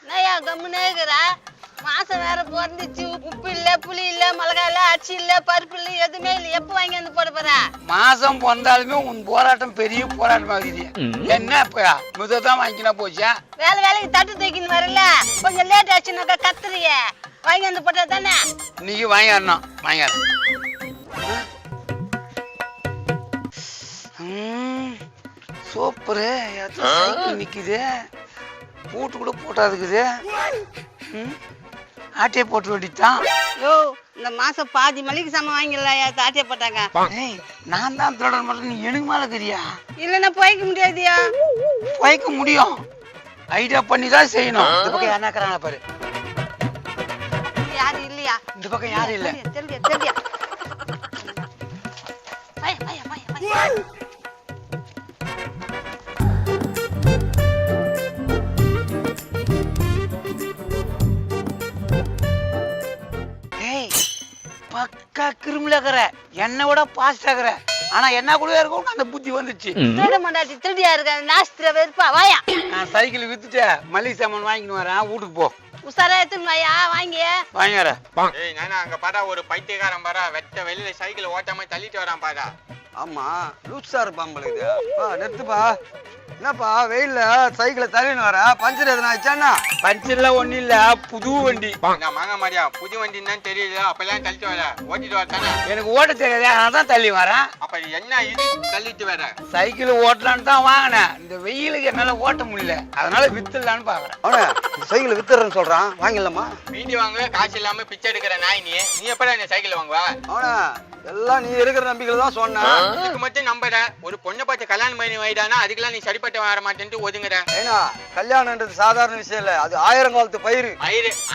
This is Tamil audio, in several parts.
என்னையா கம்முனே இருக்கிறா? மாசம் வேற பிறந்துச்சு. உப்பு இல்ல, புளி இல்ல, மிளகாய் இல்ல, அரிசி இல்ல, பருப்பு இல்ல, எதுவுமே இல்ல. எப்ப வாங்கி வந்து போட போற? மாசம் பிறந்தாலுமே உன் போராட்டம் பெரிய போராட்டமா இருக்குது. என்ன இப்ப முததான் வாங்கினா போச்சா? வேலைக்கு தட்டு தூக்கின்னு வரல. கொஞ்சம் லேட் ஆச்சுனாக்கா கத்துறிய. வாங்கி வந்து போட்டா தானே? இன்னைக்கு வாங்கிடணும். வாங்கிடுறேன். சூப்பரு நிக்குது. பூட்டு கூட போட்டாதுக்குது. ஆட்டையை போட்டு வேண்டித்தான். யோ, இந்த மாசம் பாதி மளிகை சாமான் வாங்கிடலையா? ஆட்டையை போட்டாங்க. நான் தான் தொடர் மட்டும் நீ எனக்கு மேல தெரியா? இல்லைன்னா போய்க்க முடியாதியா? போய்க்க முடியும். ஐடியா பண்ணி தான் செய்யணும். இந்த பக்கம் யாரா இருக்கிறாங்க பாரு. யாரும் இல்லையா? இந்த பக்கம் யாரும் இல்ல. தெரியா பக்கா கிருமிலக்கிற என்னை விட பாஸ்ட் ஆகுற. ஆனா என்ன கூட இருக்கும் அந்த புத்தி வந்துச்சு. திருடியா இருக்க நாஸ்திர வெறுப்பா. வாயா, நான் சைக்கிள் வித்துட்டு மளிகை சாமான் வாங்கிட்டு வரேன். வீட்டுக்கு போ. உசாரா எடுத்துன்னு வாயா. வாங்கிடுறேன். ஏய் நானா அங்க பாடா ஒரு பைத்தியக்காரன் பாரா வெட்ட வெளியில சைக்கிள் ஓட்டாம தள்ளிட்டு வரான் பாடா. ஆமா லூசா இருப்பாம்பளுக்கு. நிறுத்துப்பா. என்னப்பா வெயில்ல சைக்கிளை தள்ளின்னு வர? பஞ்சர் எதுனா ஆச்சானா? பஞ்சர்ல ஒண்ணு இல்ல, புது வண்டி. நான் வாங்க மாடியா புது வண்டின்னு தான் தெரியுது. அப்பெல்லாம் தள்ளிட்டு வர ஓட்டிட்டு வரத்தானே? எனக்கு ஓட்ட தெரியாது, அதான் தள்ளி வரேன். அப்ப என்ன இது தள்ளிட்டு வர? சைக்கிள் ஓட்டலான்னு தான் வாங்கினேன். இந்த வெயிலுக்கு என்னால ஓட்ட முடியல, அதனால வித்துடலான்னு பாக்குறேன். அவன சைக்கிள் வித்துறேன்னு சொல்றான். வாங்கிடலாமா? வீண்டி வாங்குவ காசு இல்லாம பிச்சை எடுக்கிற நாய் நீ. நீ எப்படா இந்த சைக்கிள் வாங்குவ? அவன எல்லாம் நீ இருக்கிற நம்பிக்கையில தான் சொன்னேன். இதுக்கு மட்டும் நம்புற. ஒரு பொண்ணை பார்த்து கல்யாணம் பண்ணி வைடானா அதுக்கெல்லாம் நீ சரிப்பட்ட வர மாட்டேன்ட்டு ஒதுங்குற. ஏன்னா கல்யாணம்ன்றது சாதாரண விஷயம் இல்ல, அது 1000 காலத்து பயிர்.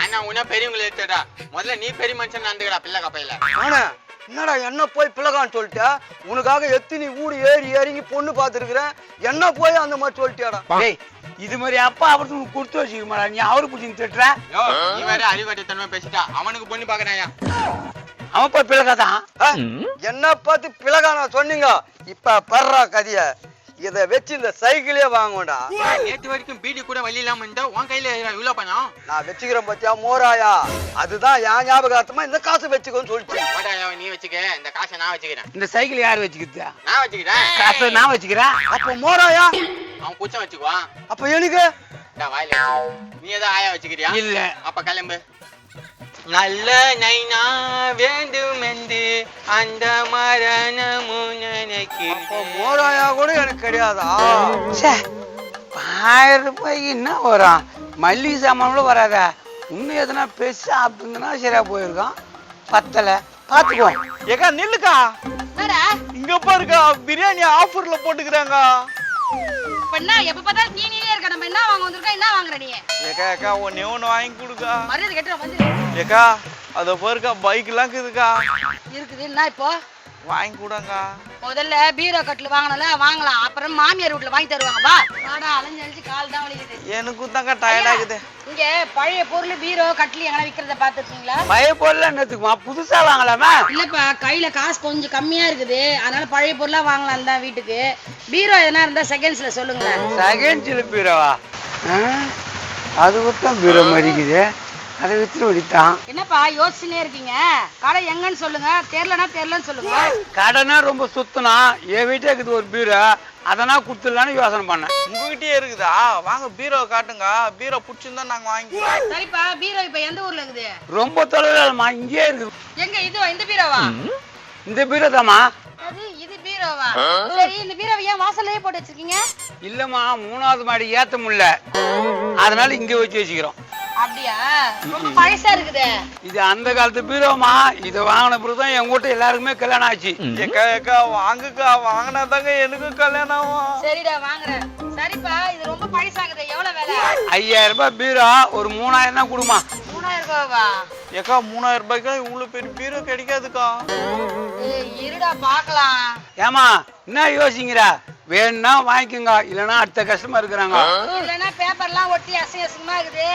ஆனா உன்ன பெரியவங்களை எடுத்துடா. முதல்ல நீ பெரிய மனுஷன் நடந்துக்கடா பிள்ளை கப்பையில. ஆனா என்னடா என்ன போய் பிள்ளைகான்னு சொல்லிட்ட? உனக்காக எத்தினி ஊடு ஏறி இறங்கி பொண்ணு பார்த்துருக்கிறேன். என்ன போய் அந்த மாதிரி சொல்லிட்டியாடா? இது மாதிரி அப்பா அப்படி கொடுத்து வச்சுக்க மாட்டா. நீ அவரு பிடிச்சி திட்டுற. நீ வேற அறிவாட்டத்தனமா பேசிட்டா. அவனுக்கு பொண்ணு பாக்குறாயா? அவன் போய் பிள்ளைகாதான். என்ன பார்த்து பிள்ளைகான சொன்னீங்க. இப்ப பர்றா கதைய. இத வச்சு இந்த சைக்கிளே வாங்கும்டா. நேற்று வரைக்கும் பீடி கூட வழி இல்லாம இருந்தா உன் கையில இவ்வளவு பணம். நான் வச்சுக்கிறேன் பத்தியா மோராயா. அதுதான் என் ஞாபகார்த்தமா இந்த காசு வச்சுக்கோன்னு சொல்லிச்சு. நீ வச்சுக்க, இந்த காசை நான் வச்சுக்கிறேன். இந்த சைக்கிள் யாரு வச்சுக்கிட்டா? நான் வச்சுக்கிறேன். காசை நான் வச்சுக்கிறேன். அப்ப மோராயா அவன் குச்சம் வச்சுக்குவான். அப்ப எனக்கு வாயில நீ ஏதோ ஆயா வச்சுக்கிறியா? இல்ல. அப்ப கிளம்பு. நல்ல நைனா வேண்டும் என்று அந்த மரணமும் நினைக்கு. மோராயா கூட எனக்கு கிடையாதா? 1000 ரூபாய்க்கு என்ன வரும்? மல்லிகை சாமான் கூட வராத. இன்னும் எதனா பெருசா அப்படின்னா சரியா போயிருக்கான். பத்தல பாத்துக்கோ. ஏக்கா நில்லுக்கா. இங்க பாருக்கா பிரியாணி ஆஃபர்ல போட்டுக்கிறாங்க. பண்ணா எப்ப பார்த்தாலும் நீனே இருக்க. நம்ம என்ன வாங்க வந்திருக்கோம்? என்ன வாங்குற நீ? ஏக்கா ஒண்ணே ஒண்ணு வாங்கி கொடுக்கா. மரியாதை கேட்டு வந்து. ஏக்கா அத பாருக்கா பைக் எல்லாம் இருக்குதுக்கா. இருக்குது. என்ன இப்போ வாங்கி கொடுங்க. முதல்ல பீரோ கட்டில் வாங்கணும்ல, வாங்கலாம். அப்புறம் மாமியார் வீட்டுல வாங்கி தருவாங்க. வா வாடா. அலைஞ்சு கால் தான் வலிக்குது. எனக்கும் தாங்க டயர்ட் ஆகுது. இங்க பழைய பொருள் பீரோ கட்டில் எங்கன்னா விக்கிறத பாத்துருக்கீங்களா? பழைய பொருள் என்னத்துக்குமா? புதுசா வாங்கலாமா? இல்லப்பா, கையில காசு கொஞ்சம் கம்மியா இருக்குது. அதனால பழைய பொருளா வாங்கலாம் தான் வீட்டுக்கு. பீரோ எதனா இருந்தா செகண்ட்ஸ்ல சொல்லுங்களேன். செகண்ட்ஸ்ல பீரோவா? அது விட்டா பீரோ மடிக்குது. அதை வித்துட்டு ஓடிட்டான். என்னப்பா யோசிச்சுனே இருக்கீங்க? கடை எங்கன்னு சொல்லுங்க. தெரியலன்னு சொல்லுங்க. கடைனா ரொம்ப சுத்தனா. என் வீட்டே இருக்குது ஒரு பீரோ. அதெல்லாம் கொடுத்துடலான்னு யோசனை பண்ணேன். உங்ககிட்டயே இருக்குதா? வாங்க பீரோ காட்டுங்க. பீரோ பிடிச்சிருந்தா நாங்க வாங்கிக்கிறோம். சரிப்பா, பீரோ இப்ப எந்த ஊர்ல இருக்குது? ரொம்ப தொலைவில்மா, இங்கே இருக்குது. எங்க? இதுவா? இந்த பீரோவா? இந்த பீரோ தாமா. இது பீரோவா? சரி, இந்த பீரோவை ஏன் வாசல்லையே போட்டு வச்சிருக்கீங்க? இல்லம்மா, 3வது மாடி ஏத்த முடியல, அதனால இங்க வச்சு வச்சுக்கிறோம். அப்படியா? ரொம்ப பழசா இருக்குது. இது அந்த காலத்து பீரோமா. இதை வாங்கின பிறகுதான் என் வீட்டு எல்லாருக்குமே கல்யாணம் ஆச்சு. ஏக்கா வாங்குக்கா. வாங்கினா தாங்க எனக்கும் கல்யாணம் ஆகும். சரிடா வாங்குறேன். சரிப்பா, இது ரொம்ப பழசாகுது. எவ்வளவு விலை? 5000 ரூபாய் பீரோ. ஒரு 3000 தான் கொடுமா. 3000 ரூபாவா? ஏக்கா 3000 ரூபாய்க்கு இவ்வளவு பெரிய பீரோ கிடைக்காதுக்கா. இருடா பாக்கலாம். ஏமா என்ன யோசிக்கிற? வேணும்னா வாங்கிக்கோங்க, இல்லைன்னா அடுத்த கஷ்டமா இருக்கிறாங்க. இல்லைன்னா பேப்பர்லாம் ஒட்டி அசிங்கமா இருக்குது.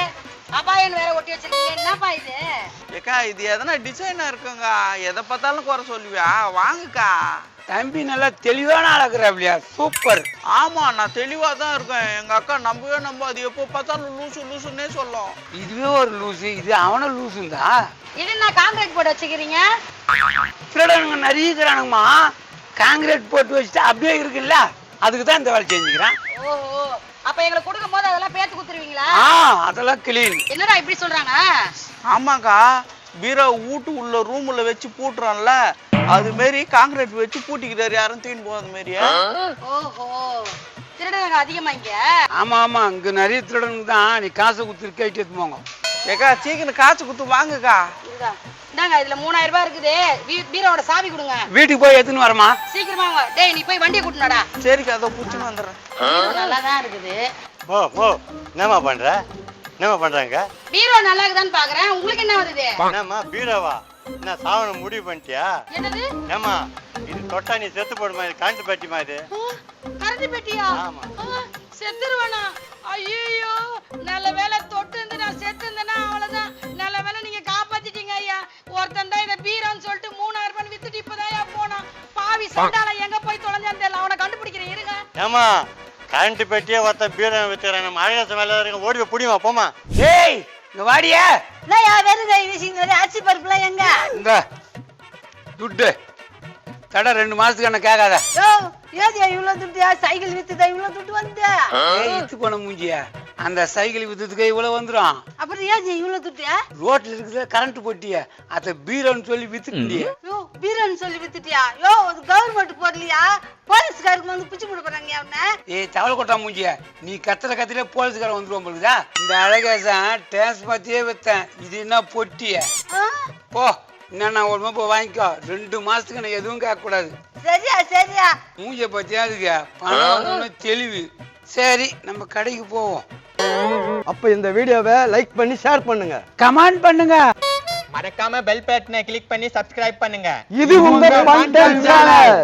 அபாயன் வேற ஒட்டி வச்சிருக்கீங்க. என்னப்பா இது? ஏக்கா இது எதனா டிசைனா இருக்குங்க. எதை பார்த்தாலும் குறை சொல்லுவியா? வாங்குக்கா. தம்பி நல்லா தெளிவான ஆளாக்குறாப்லையா, சூப்பர். ஆமா நான் தெளிவா தான் இருக்கேன். எங்க அக்கா நம்பவே நம்பாது, எப்போ பார்த்தாலும் லூசு லூசுன்னே சொல்லும். இதுவே ஒரு லூசு, இது அவன லூசுந்தா. இது நான் காங்கிரீட் போட்டு வச்சுக்கிறீங்க. திருடனுங்க நிறைய இருக்கிறானுங்கம்மா. காங்கிரீட் போட்டு வச்சுட்டு அப்படியே இருக்குல்ல, அதுக்கு தான் இந்த வேலை செஞ்சுக்கிறான். ஓஹோ, அப்ப எங்களுக்கு கொடுக்கும் போது அதெல்லாம் பேத்து குத்துருவீங்களா? அதெல்லாம் கிளீன். என்னடா இப்படி சொல்றாங்க? ஆமாக்கா, பீரோ வீட்டு உள்ள ரூம்ல வச்சு பூட்டுறான்ல, அது மாரி காங்கிரீட் வச்சு பூட்டிக்கிறாரு, யாரும் தூக்கின்னு போகாத மாரி. ஓஹோ, திருடங்க அதிகமா இங்க? ஆமா ஆமா, இங்க நிறைய திருடனுங்க தான். நீ காசை கொடுத்துட்டு கைட்டு எடுத்து போங்க. ஏக்கா சீக்கிரம் காசு குத்து வாங்குக்கா. இந்தாங்க, இதுல 3000 ரூபாய் இருக்குது. பீரோட சாவி கொடுங்க. வீட்டுக்கு போய் எடுத்துன்னு வரமா? சீக்கிரமா வாங்க. டேய், நீ போய் வண்டியை கூட்டினாடா. சரிக்கா, அதை புடிச்சுன்னு வந்துடுறேன். நல்லா தான் இருக்குது. என்னம்மா பண்ற? என்னம்மா பண்றாங்க? பீரோ நல்லா இருக்குதான்னு பாக்குறேன். உங்களுக்கு என்ன வருது? என்னம்மா பீரோவா? என்ன சாவன முடிவு பண்ணிட்டியா? என்னது? ஏம்மா இது தொட்டா நீ செத்து போடுமா? இது கரண்ட் பெட்டிமா இது? கரண்ட் பெட்டியா? ஆமா. செத்துருவானா? ஐயோ, நல்ல வேலை தொட்டு இருந்து நான் செத்து இருந்தேன்னா அவ்வளவுதான். நல்ல வேலை நீங்க காப்பாத்திட்டீங்க ஐயா. ஒருத்தன் தான் இதை பீரோன்னு சொல்லிட்டு 3000 ரூபாய் வித்துட்டு இப்பதான் போனான். பாவி சண்டால எங்க போய் தொலைஞ்சான்னு தெரியல. அவனை கண்டுபிடிக்கிறேன், இருங்க. ஏம்மா கரண்ட் பெட்டியே ஒருத்தன் பீரோ வித்துறான். நம்ம அழகாசம் மேல இருக்க, ஓடி போய் புடிமா போமா. ஏய், இங்க வாடியா. இல்லையா, வெறும் கை வீசிங்க. அரிசி பருப்புலாம் எங்க? இந்த துட்டு தடை 2 மாசத்துக்கு என்ன கேட்காத. ஏதியா இவ்வளவு துட்டியா? சைக்கிள் வித்துதா இவ்வளவு துட்டு வந்து? இத்து போன மூஞ்சியா, அந்த சைக்கிள் வித்ததுக்கு இவ்வளவு வந்துடும். அப்புறம் ஏதியா இவ்வளவு துட்டியா? ரோட்ல இருக்குது கரண்ட் போட்டிய, அத பீரோன்னு சொல்லி வித்துட்டிய. யோ, பீரோன்னு சொல்லி வித்துட்டியா? யோ, அது கவர்மெண்ட் போடலையா? போலீஸ்காரங்க வந்து பிச்சு போட போறாங்க அவனை. ஏய் தவளை கொட்டா மூஞ்சியா, நீ கத்திலே போலீஸ்காரன் வந்துருவோம் போலுதா. இந்த அழகேசன் டேன்ஸ் பார்த்தியே வித்தேன். இது என்ன பொட்டிய? போ, என்ன ஒழுங்கா போய் வாங்கிக்கோ. 2 மாசத்துக்கு நான் எதுவும் கேட்க கூடாது. சரியா சரியா. மூஞ்ச பத்தியா அதுக்கு பணம் தெளிவு. சரி, நம்ம கடைக்கு போவோம். அப்ப இந்த வீடியோவை லைக் பண்ணி ஷேர் பண்ணுங்க, கமெண்ட் பண்ணுங்க. மறக்காம பெல் பட்டனை கிளிக் பண்ணி சப்ஸ்கிரைப் பண்ணுங்க. இது உங்க கண்டென்ட் சேனல்.